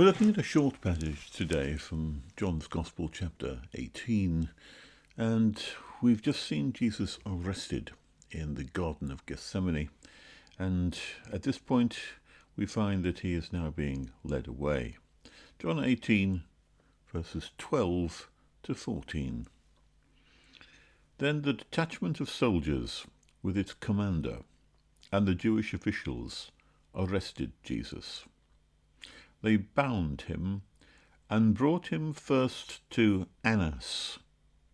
We're looking at a short passage today from John's Gospel, chapter 18, and we've just seen Jesus arrested in the Garden of Gethsemane, and at this point we find that he is now being led away. John 18, verses 12 to 14. Then the detachment of soldiers with its commander and the Jewish officials arrested Jesus. They bound him and brought him first to Annas,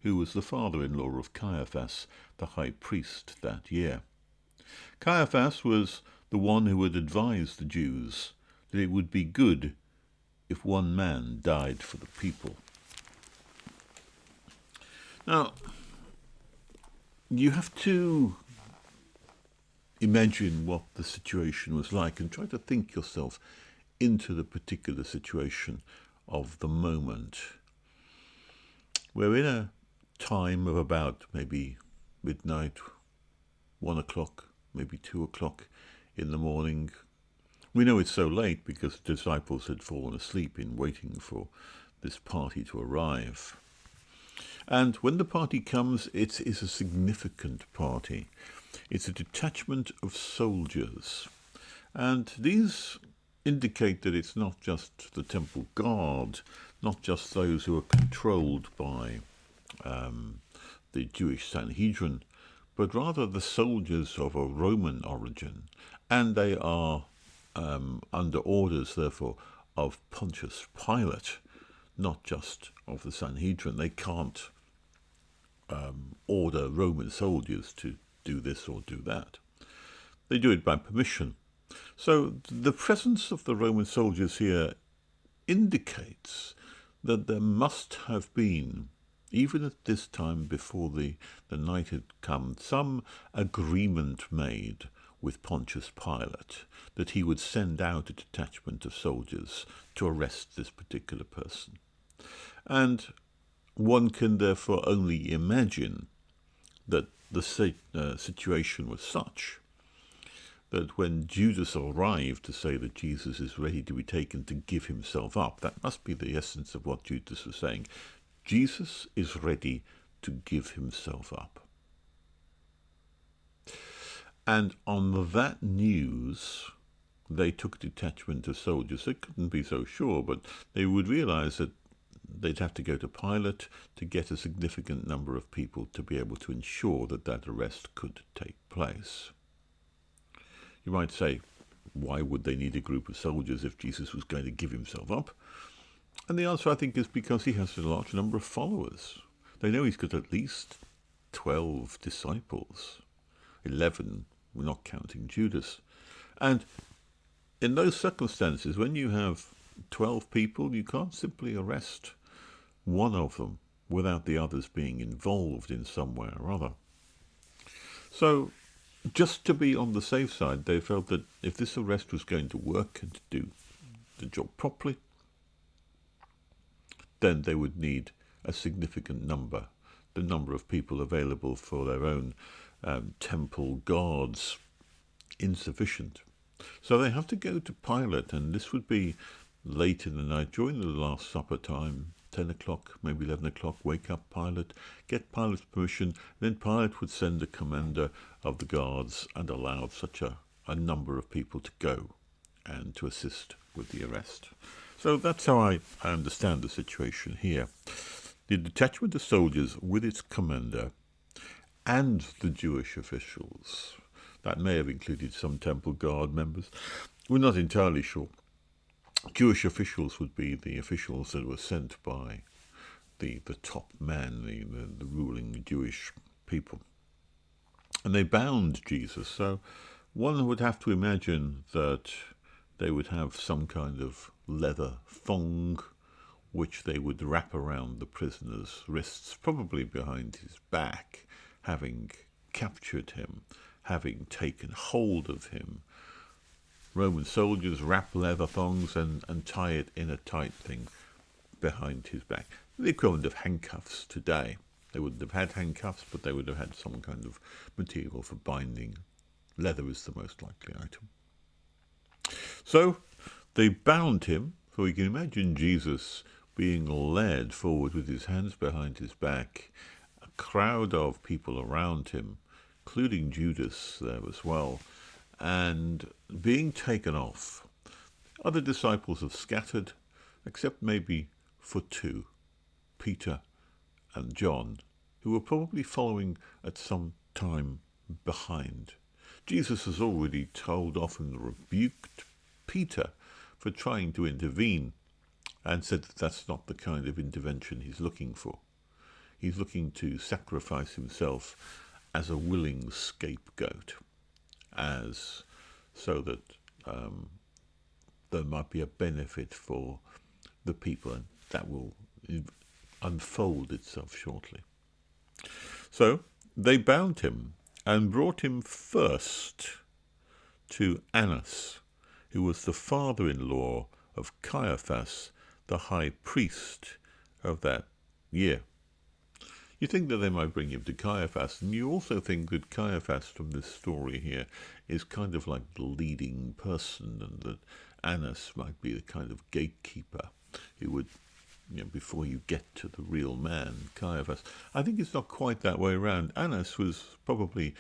who was the father-in-law of Caiaphas, the high priest that year. Caiaphas was the one who had advised the Jews that it would be good if one man died for the people. Now, you have to imagine what the situation was like and try to think yourself into the particular situation of the moment. We're in a time of about maybe midnight, 1 o'clock, maybe 2 o'clock in the morning. We know it's so late because the disciples had fallen asleep in waiting for this party to arrive. And when the party comes, it is a significant party. It's a detachment of soldiers. And these indicate that it's not just the temple guard, not just those who are controlled by the Jewish Sanhedrin, but rather the soldiers of a Roman origin. And they are under orders, therefore, of Pontius Pilate, not just of the Sanhedrin. They can't order Roman soldiers to do this or do that. They do it by permission. So the presence of the Roman soldiers here indicates that there must have been, even at this time before the night had come, some agreement made with Pontius Pilate that he would send out a detachment of soldiers to arrest this particular person. And one can therefore only imagine that the situation was such that when Judas arrived to say that Jesus is ready to be taken to give himself up, that must be the essence of what Judas was saying. Jesus is ready to give himself up. And on that news, they took a detachment of soldiers. They couldn't be so sure, but they would realize that they'd have to go to Pilate to get a significant number of people to be able to ensure that that arrest could take place. You might say, why would they need a group of soldiers if Jesus was going to give himself up? And the answer, I think, is because he has a large number of followers. They know he's got at least 12 disciples, 11, we're not counting Judas. And in those circumstances, when you have 12 people, you can't simply arrest one of them without the others being involved in some way or other. So, just to be on the safe side, they felt that if this arrest was going to work and to do the job properly, then they would need a significant number, the number of people available for their own temple guards, insufficient. So they have to go to Pilate, and this would be late in the night, during the Last Supper time, 10 o'clock, maybe 11 o'clock, wake up Pilate, get Pilate's permission, then Pilate would send a commander of the guards and allow such a number of people to go and to assist with the arrest. So that's how I understand the situation here. The detachment of soldiers with its commander and the Jewish officials, that may have included some temple guard members, we're not entirely sure. Jewish officials would be the officials that were sent by the top man, the ruling Jewish people. And they bound Jesus, so one would have to imagine that they would have some kind of leather thong which they would wrap around the prisoner's wrists, probably behind his back, having captured him, having taken hold of him. Roman soldiers wrap leather thongs and tie it in a tight thing behind his back. The equivalent of handcuffs today. They wouldn't have had handcuffs, but they would have had some kind of material for binding. Leather is the most likely item. So they bound him For we can imagine Jesus being led forward with his hands behind his back, a crowd of people around him, including Judas there as well, and being taken off. Other disciples have scattered, except maybe for two, Peter and John, who were probably following at some time behind. Jesus has already told off and rebuked Peter for trying to intervene and said that that's not the kind of intervention he's looking for. He's looking to sacrifice himself as a willing scapegoat, as so that there might be a benefit for the people, and that will unfold itself shortly. So they bound him and brought him first to Annas, who was the father-in-law of Caiaphas, the high priest of that year. You think that they might bring him to Caiaphas, and you also think that Caiaphas from this story here is kind of like the leading person, and that Annas might be the kind of gatekeeper who would, before you get to the real man, Caiaphas. I think it's not quite that way around. Annas was probably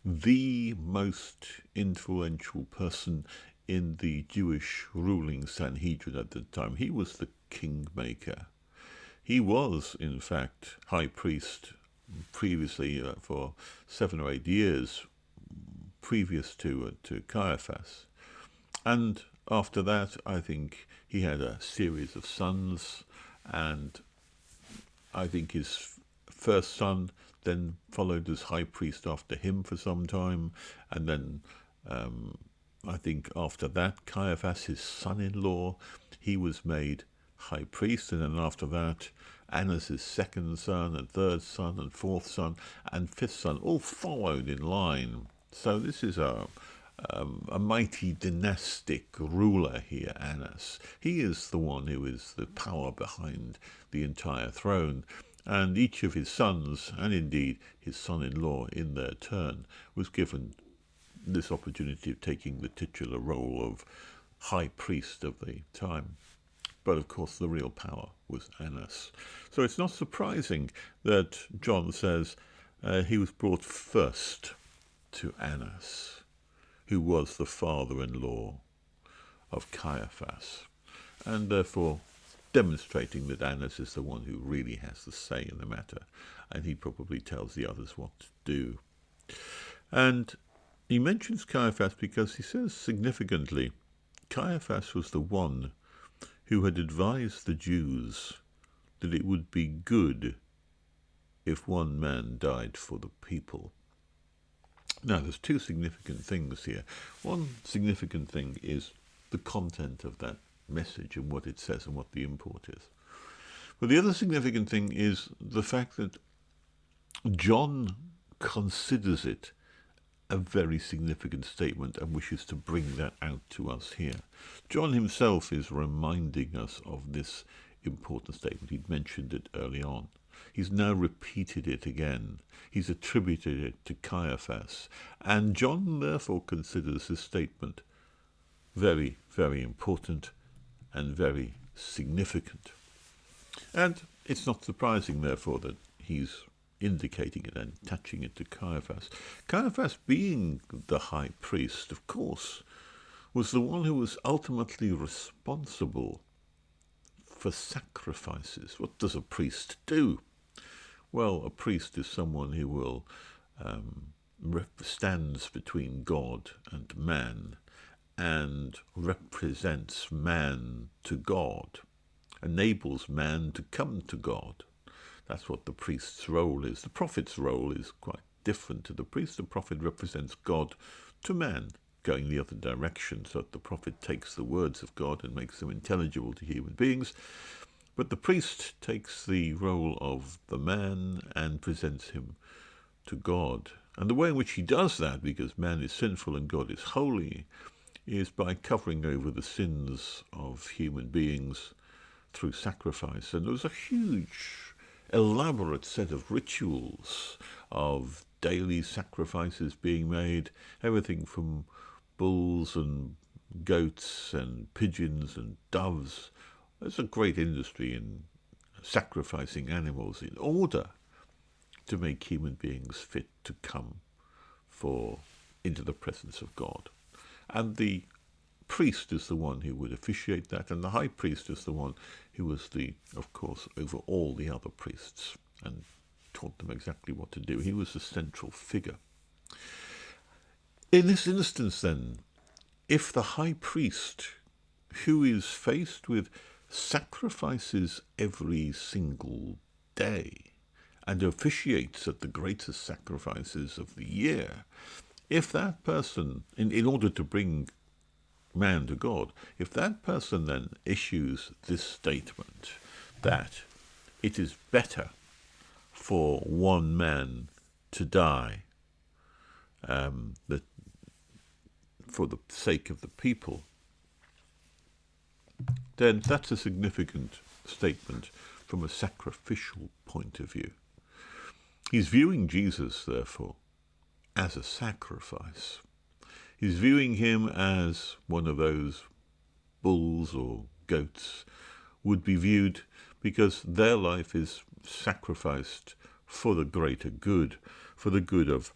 the most influential person in the Jewish ruling Sanhedrin at the time. He was the kingmaker. He was, in fact, high priest previously for 7 or 8 years previous to Caiaphas. And after that, I think he had a series of sons, and I think his first son then followed as high priest after him for some time, and then I think after that, Caiaphas, his son-in-law, he was made high priest, and then after that, Annas' second son, and third son, and fourth son, and fifth son, all followed in line. So this is a mighty dynastic ruler here, Annas. He is the one who is the power behind the entire throne, and each of his sons, and indeed his son-in-law in their turn, was given this opportunity of taking the titular role of high priest of the time. But of course the real power was Annas. So it's not surprising that John says he was brought first to Annas, who was the father-in-law of Caiaphas, and therefore demonstrating that Annas is the one who really has the say in the matter, and he probably tells the others what to do. And he mentions Caiaphas because he says significantly, Caiaphas was the one who had advised the Jews that it would be good if one man died for the people. Now, there's two significant things here. One significant thing is the content of that message and what it says and what the import is. But the other significant thing is the fact that John considers it a very significant statement and wishes to bring that out to us here. John himself is reminding us of this important statement. He'd mentioned it early on. He's now repeated it again. He's attributed it to Caiaphas. And John therefore considers this statement very, very important and very significant. And it's not surprising, therefore, that he's indicating it and attaching it to Caiaphas. Caiaphas, being the high priest, of course, was the one who was ultimately responsible for sacrifices. What does a priest do? Well, a priest is someone who will stands between God and man and represents man to God, enables man to come to God. That's what the priest's role is. The prophet's role is quite different to the priest. The prophet represents God to man, going the other direction, so that the prophet takes the words of God and makes them intelligible to human beings. But the priest takes the role of the man and presents him to God. And the way in which he does that, because man is sinful and God is holy, is by covering over the sins of human beings through sacrifice. And there was a huge, elaborate set of rituals of daily sacrifices being made, everything from bulls and goats and pigeons and doves. There's a great industry in sacrificing animals in order to make human beings fit to come into the presence of God. And the priest is the one who would officiate that, and the high priest is the one who was of course, over all the other priests and taught them exactly what to do. He was the central figure. In this instance, then, if the high priest, who is faced with sacrifices every single day and officiates at the greatest sacrifices of the year, if that person, in order to bring man to God, if that person then issues this statement that it is better for one man to die for the sake of the people, then that's a significant statement from a sacrificial point of view. He's viewing Jesus, therefore, as a sacrifice. He's viewing him as one of those bulls or goats would be viewed, because their life is sacrificed for the greater good, for the good of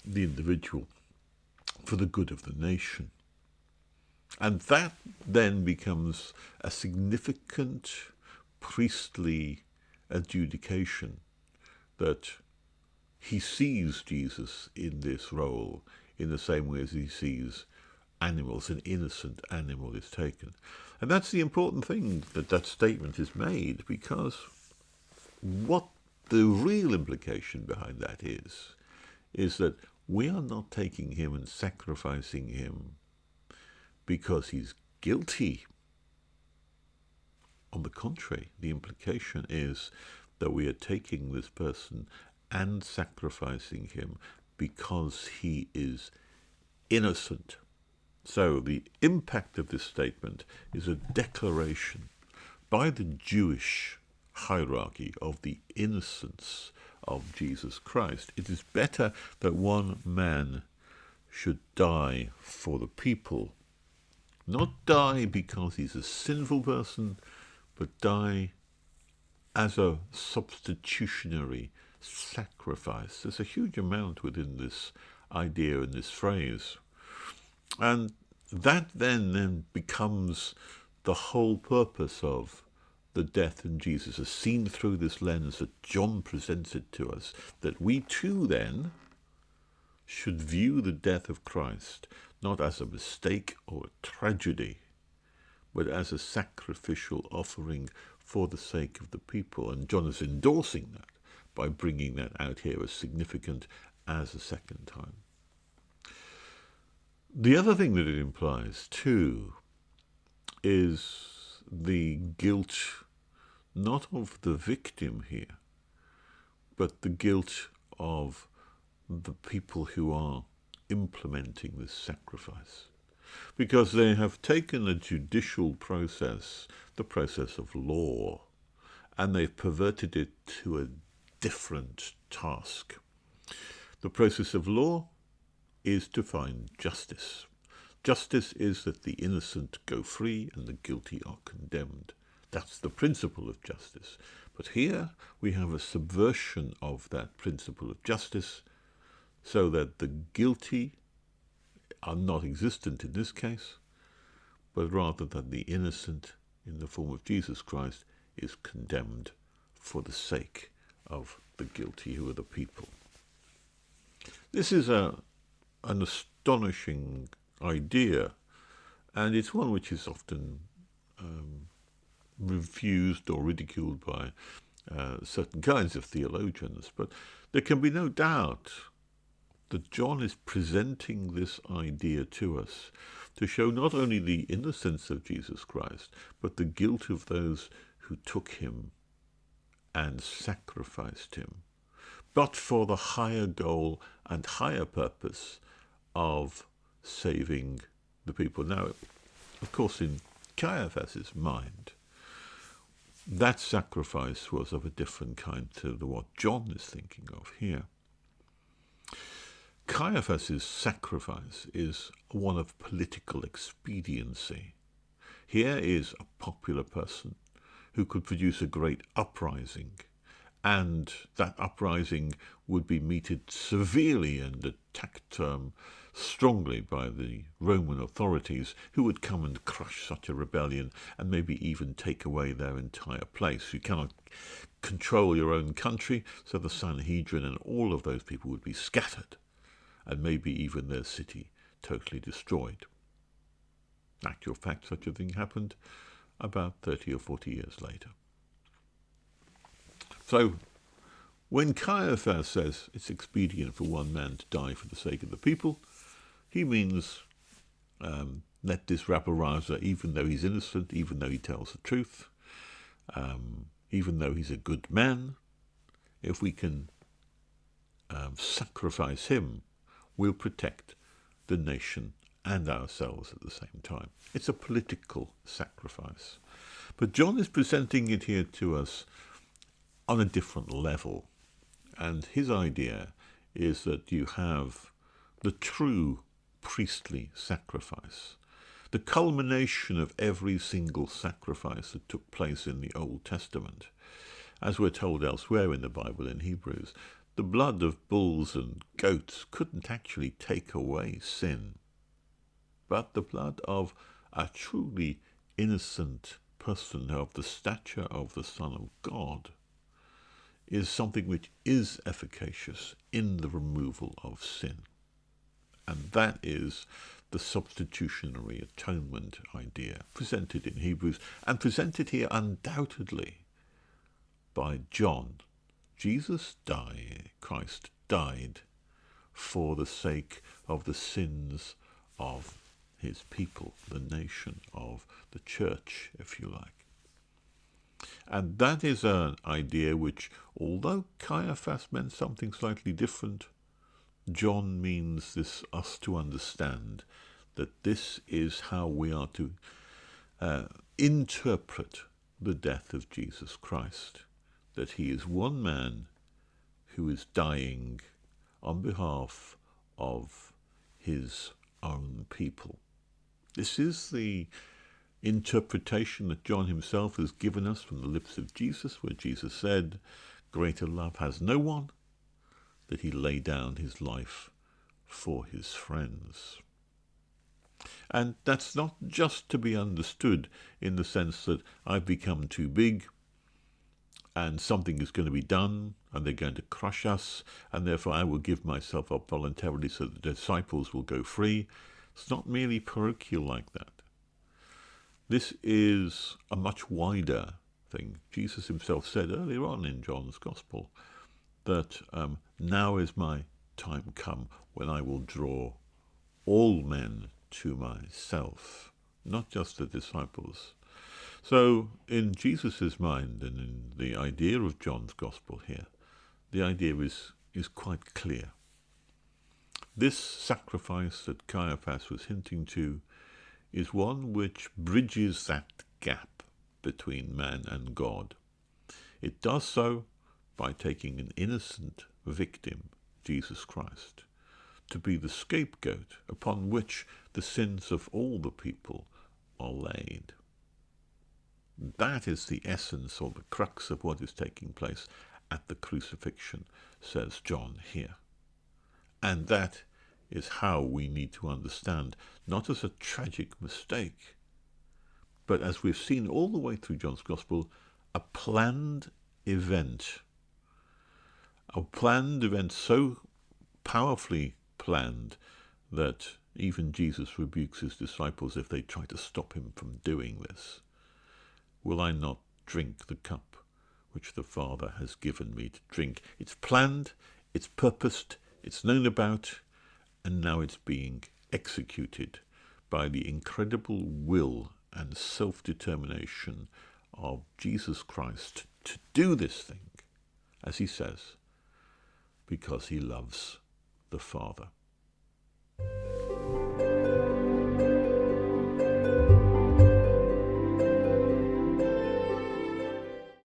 the individual, for the good of the nation. And that then becomes a significant priestly adjudication, that he sees Jesus in this role in the same way as he sees animals. An innocent animal is taken. And that's the important thing, that statement is made, because what the real implication behind that is that we are not taking him and sacrificing him because he's guilty. On the contrary, the implication is that we are taking this person and sacrificing him because he is innocent. So the impact of this statement is a declaration by the Jewish hierarchy of the innocence of Jesus Christ. It is better that one man should die for the people, not die because he's a sinful person, but die as a substitutionary sacrifice. There's a huge amount within this idea and this phrase. And that then becomes the whole purpose of the death in Jesus, as seen through this lens that John presents it to us, that we too then should view the death of Christ not as a mistake or a tragedy, but as a sacrificial offering for the sake of the people. And John is endorsing that by bringing that out here as significant as a second time. The other thing that it implies, too, is the guilt, not of the victim here, but the guilt of the people who are implementing this sacrifice. Because they have taken a judicial process, the process of law, and they've perverted it to a different task. The process of law is to find justice. Justice is that the innocent go free and the guilty are condemned. That's the principle of justice. But here we have a subversion of that principle of justice, so that the guilty are not existent in this case, but rather that the innocent, in the form of Jesus Christ, is condemned for the sake of the guilty, who are the people. This is an astonishing idea, and it's one which is often refused or ridiculed by certain kinds of theologians, but there can be no doubt that John is presenting this idea to us to show not only the innocence of Jesus Christ, but the guilt of those who took him and sacrificed him, but for the higher goal and higher purpose of saving the people. Now, of course, in Caiaphas's mind, that sacrifice was of a different kind to what John is thinking of here. Caiaphas's sacrifice is one of political expediency. Here is a popular person who could produce a great uprising, and that uprising would be meted severely and attacked strongly by the Roman authorities, who would come and crush such a rebellion and maybe even take away their entire place. You cannot control your own country, so the Sanhedrin and all of those people would be scattered, and maybe even their city totally destroyed. Actual fact, such a thing happened about 30 or 40 years later. So, when Caiaphas says it's expedient for one man to die for the sake of the people, he means let this rabble-rouser, even though he's innocent, even though he tells the truth, even though he's a good man, if we can sacrifice him, we'll protect the nation and ourselves at the same time. It's a political sacrifice. But John is presenting it here to us on a different level. And his idea is that you have the true priestly sacrifice, the culmination of every single sacrifice that took place in the Old Testament. As we're told elsewhere in the Bible in Hebrews, the blood of bulls and goats couldn't actually take away sin. But the blood of a truly innocent person of the stature of the Son of God is something which is efficacious in the removal of sin. And that is the substitutionary atonement idea presented in Hebrews, and presented here undoubtedly by John. Christ died for the sake of the sins of his people, the nation, of the church, if you like. And that is an idea which, although Caiaphas meant something slightly different, John means us to understand that this is how we are to interpret the death of Jesus Christ, that he is one man who is dying on behalf of his own people. This is the interpretation that John himself has given us from the lips of Jesus, where Jesus said, "Greater love has no one, that he lay down his life for his friends." And that's not just to be understood in the sense that I've become too big and something is going to be done and they're going to crush us, and therefore I will give myself up voluntarily so that the disciples will go free. It's not merely parochial like that. This is a much wider thing. Jesus himself said earlier on in John's Gospel that now is my time come when I will draw all men to myself, not just the disciples. So in Jesus' mind and in the idea of John's Gospel here, the idea is quite clear. This sacrifice that Caiaphas was hinting to is one which bridges that gap between man and God. It does so by taking an innocent victim, Jesus Christ, to be the scapegoat upon which the sins of all the people are laid. That is the essence or the crux of what is taking place at the crucifixion, says John here. And that is how we need to understand, not as a tragic mistake, but as we've seen all the way through John's Gospel, a planned event. A planned event so powerfully planned that even Jesus rebukes his disciples if they try to stop him from doing this. Will I not drink the cup which the Father has given me to drink? It's planned, it's purposed, it's known about, and now it's being executed by the incredible will and self-determination of Jesus Christ to do this thing, as he says, because he loves the Father.